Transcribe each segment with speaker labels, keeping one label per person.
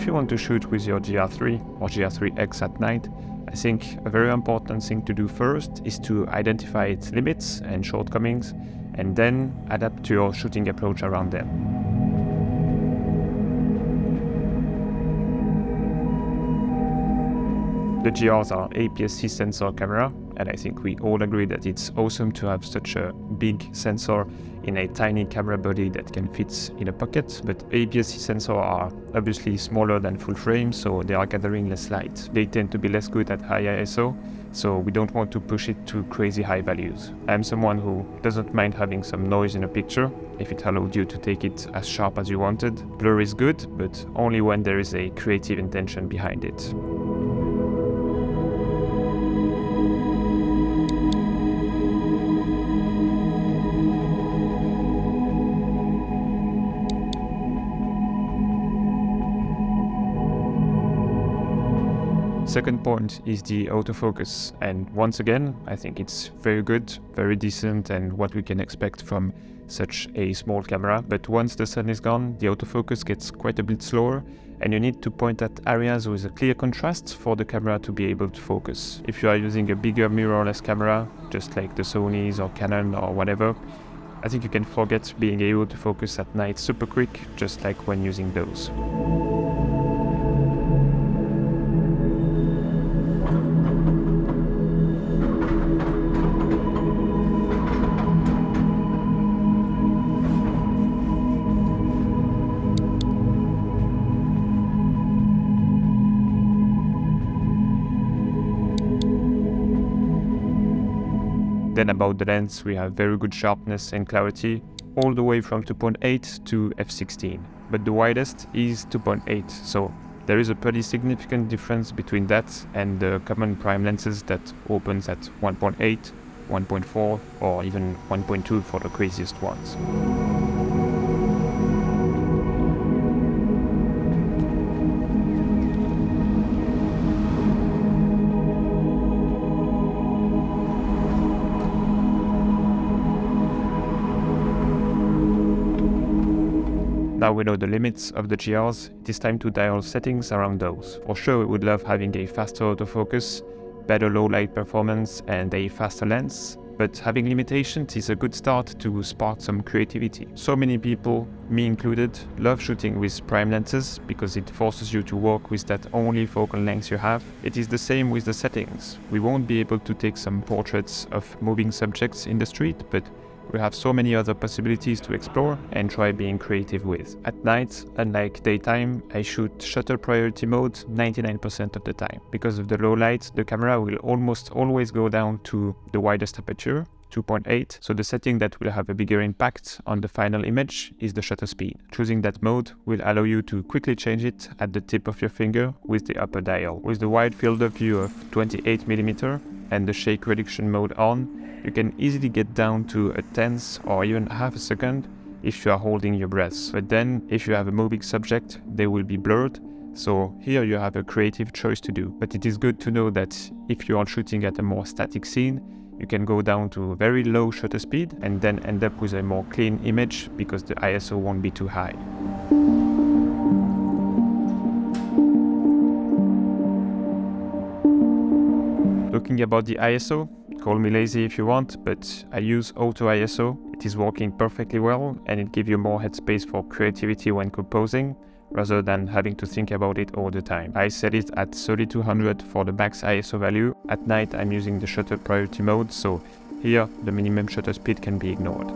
Speaker 1: if you want to shoot with your GR3 or GR3X at night, I think a very important thing to do first is to identify its limits and shortcomings, and then adapt to your shooting approach around them. The GRs are APS-C sensor camera, and I think we all agree that it's awesome to have such a big sensor in a tiny camera body that can fit in a pocket, but APS-C sensors are obviously smaller than full frame, so they are gathering less light. They tend to be less good at high ISO, so we don't want to push it to crazy high values. I'm someone who doesn't mind having some noise in a picture, if it allowed you to take it as sharp as you wanted. Blur is good, but only when there is a creative intention behind it. Second point is the autofocus, and once again I think it's very good, very decent, and what we can expect from such a small camera. But once the sun is gone, the autofocus gets quite a bit slower, and you need to point at areas with a clear contrast for the camera to be able to focus. If you are using a bigger mirrorless camera, just like the Sony's or Canon or whatever, I think you can forget being able to focus at night super quick, just like when using those. Then about the lens, we have very good sharpness and clarity, all the way from 2.8 to f16. But the widest is 2.8, so there is a pretty significant difference between that and the common prime lenses that opens at 1.8, 1.4, or even 1.2 for the craziest ones. Now we know the limits of the GRs, it is time to dial settings around those. For sure we would love having a faster autofocus, better low light performance and a faster lens, but having limitations is a good start to spark some creativity. So many people, me included, love shooting with prime lenses because it forces you to work with that only focal length you have. It is the same with the settings. We won't be able to take some portraits of moving subjects in the street, but we have so many other possibilities to explore and try being creative with. At night, unlike daytime, I shoot shutter priority mode 99% of the time. Because of the low light, the camera will almost always go down to the widest aperture, 2.8, so the setting that will have a bigger impact on the final image is the shutter speed. Choosing that mode will allow you to quickly change it at the tip of your finger with the upper dial. With the wide field of view of 28mm and the shake reduction mode on, you can easily get down to a tenth or even half a second if you are holding your breath. But then, if you have a moving subject, they will be blurred, so here you have a creative choice to do. But it is good to know that if you are shooting at a more static scene, you can go down to a very low shutter speed and then end up with a more clean image because the ISO won't be too high. Looking about the ISO, call me lazy if you want, but I use Auto ISO. It is working perfectly well and it gives you more headspace for creativity when composing, rather than having to think about it all the time. I set it at 3200 for the max ISO value. At night I'm using the shutter priority mode, so here the minimum shutter speed can be ignored.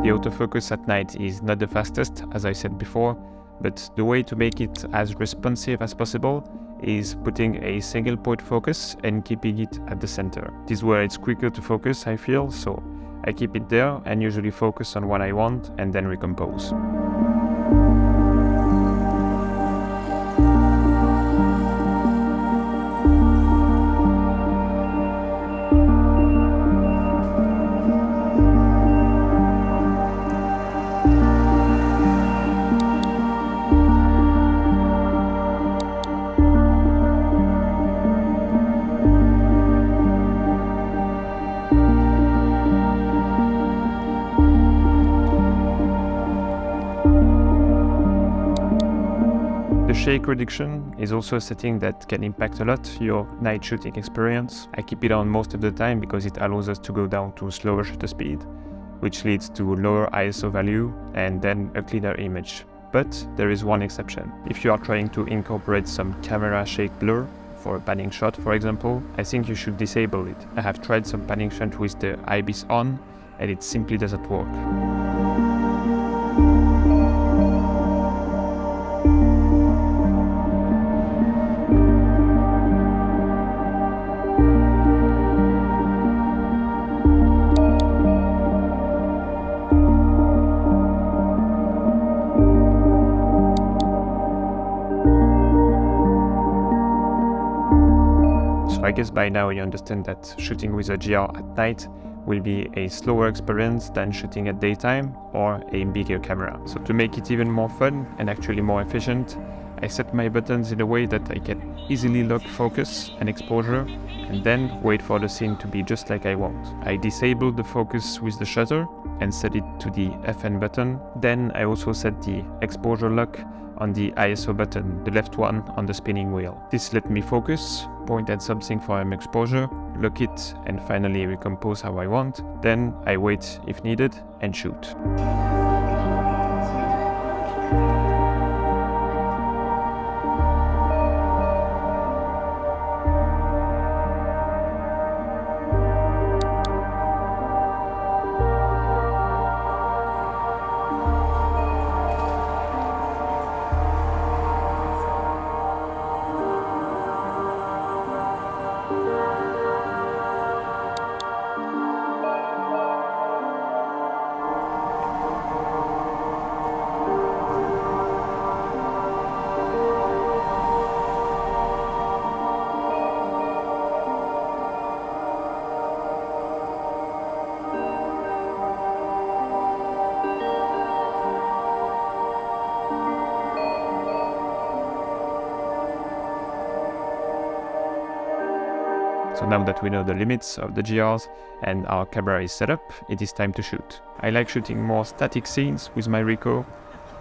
Speaker 1: The autofocus at night is not the fastest, as I said before, but the way to make it as responsive as possible is putting a single point focus and keeping it at the center. This is where it's quicker to focus, I feel, so I keep it there and usually focus on what I want and then recompose. shake reduction is also a setting that can impact a lot your night shooting experience. I keep it on most of the time because it allows us to go down to slower shutter speed, which leads to lower ISO value and then a cleaner image. But there is one exception. If you are trying to incorporate some camera shake blur for a panning shot, for example, I think you should disable it. I have tried some panning shot with the IBIS on and it simply doesn't work. So I guess by now you understand that shooting with a GR at night will be a slower experience than shooting at daytime or a bigger camera. So to make it even more fun and actually more efficient, I set my buttons in a way that I can easily lock focus and exposure and then wait for the scene to be just like I want. I disable the focus with the shutter and set it to the FN button. Then I also set the exposure lock on the ISO button, the left one on the spinning wheel. This let me focus, point at something for an exposure, lock it, and finally recompose how I want. Then I wait if needed and shoot. So now that we know the limits of the GRs and our camera is set up, it is time to shoot. I like shooting more static scenes with my RICOH,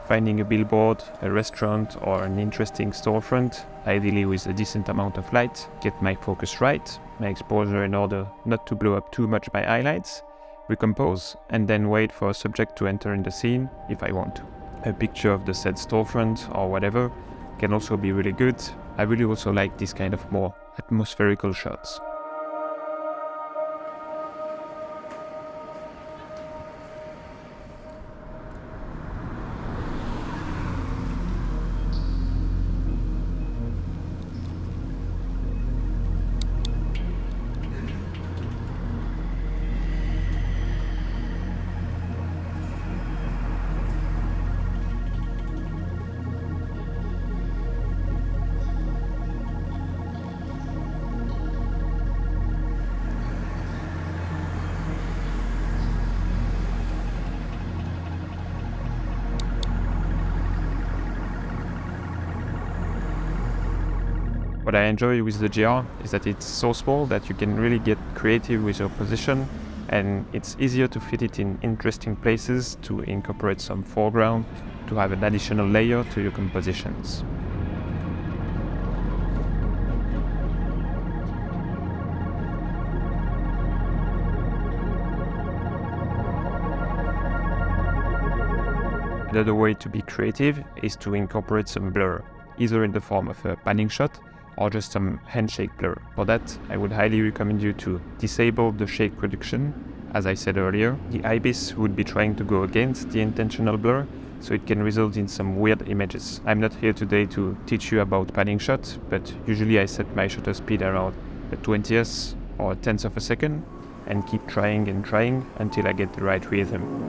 Speaker 1: finding a billboard, a restaurant or an interesting storefront, ideally with a decent amount of light, get my focus right, my exposure in order not to blow up too much my highlights, recompose, and then wait for a subject to enter in the scene if I want to. A picture of the said storefront or whatever can also be really good. I really also like this kind of more atmospherical shots. What I enjoy with the GR is that it's so small that you can really get creative with your position, and it's easier to fit it in interesting places, to incorporate some foreground, to have an additional layer to your compositions. Another way to be creative is to incorporate some blur, either in the form of a panning shot or just some handshake blur. For that, I would highly recommend you to disable the shake reduction. As I said earlier, the IBIS would be trying to go against the intentional blur, so it can result in some weird images. I'm not here today to teach you about panning shot, but usually I set my shutter speed around a 20th or a 10th of a second and keep trying and trying until I get the right rhythm.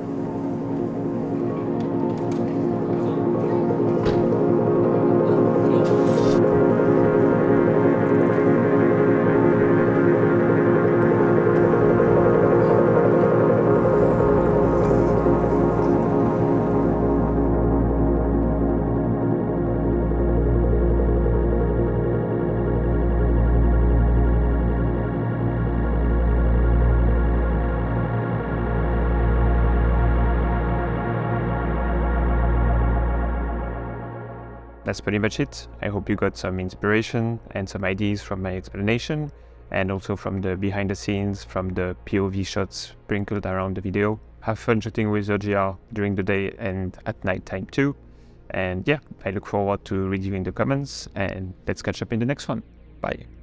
Speaker 1: that's pretty much it. I hope you got some inspiration and some ideas from my explanation, and also from the behind the scenes, from the POV shots sprinkled around the video. Have fun shooting with your GR during the day and at night time too. And yeah, I look forward to reading the comments, and let's catch up in the next one. Bye.